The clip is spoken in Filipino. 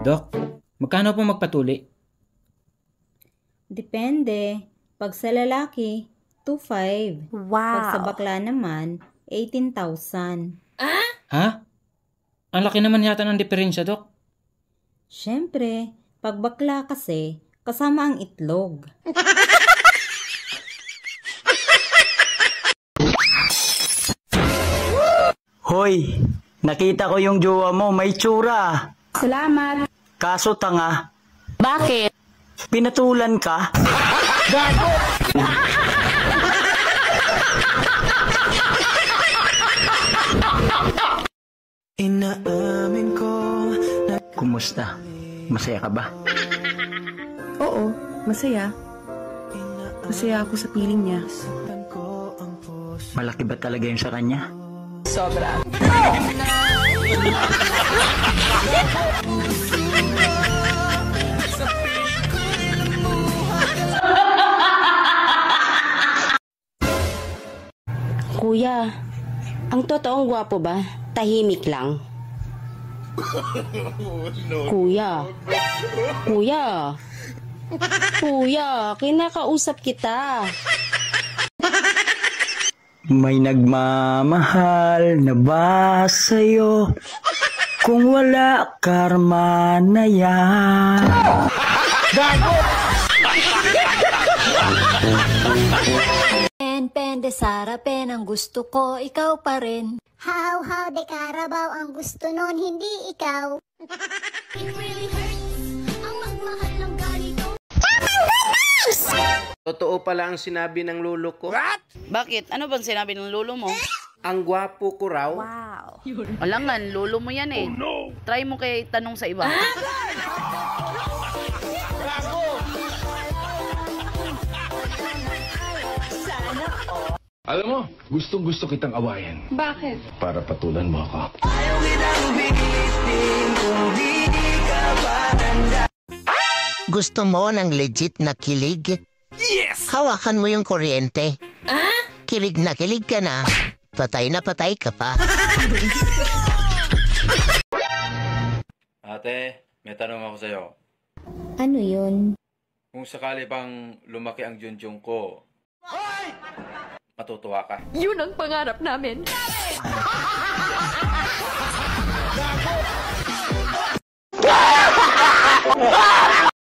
Dok, magkano po magpatuli? Depende. Pag sa lalaki, 2,500. Wow. Pag sa bakla naman, 18,000. Ha? Ang laki naman yata ng diferensya, Dok. Siyempre, pag bakla kasi, kasama ang itlog. Hoy, nakita ko yung jowa mo, may tsura. Salamat. Kaso tanga, Bakit? pinatulan ka? Inaamin ko na... Kumusta? Masaya ka ba? Oo, masaya. Masaya ako sa piling niya. Malaki ba talaga yung sa kanya? Sobra. Kuya, ang totoong gwapo ba? Tahimik lang. Kuya. Kuya. Kuya, kinakausap kita. May nagmamahal na ba sa'yo? Kung wala, karma na yan. Pen de Sarapen ang gusto ko, ikaw pa rin. How de Carabao ang gusto nun, hindi ikaw. It really hurts ang magmahal ng ganito. Totoo pala ang sinabi ng lolo ko. Bakit? Ano bang sinabi ng lolo mo? Ang gwapo ko raw. Wow. Alangan, lolo mo yan eh. Try mo kay tanong sa iba. Alam mo, gustong-gusto kitang awayan. Bakit? Para patulan mo ako. Gusto mo ng legit na kilig? Yes! Hawakan mo yung kuryente. Kilig na kilig ka na. Patay na patay ka pa. Ate, may tanong ako sa'yo. Ano yun? Kung sakali bang lumaki ang junjung ko, matutuwa ka? Yun ang pangarap namin. Ah!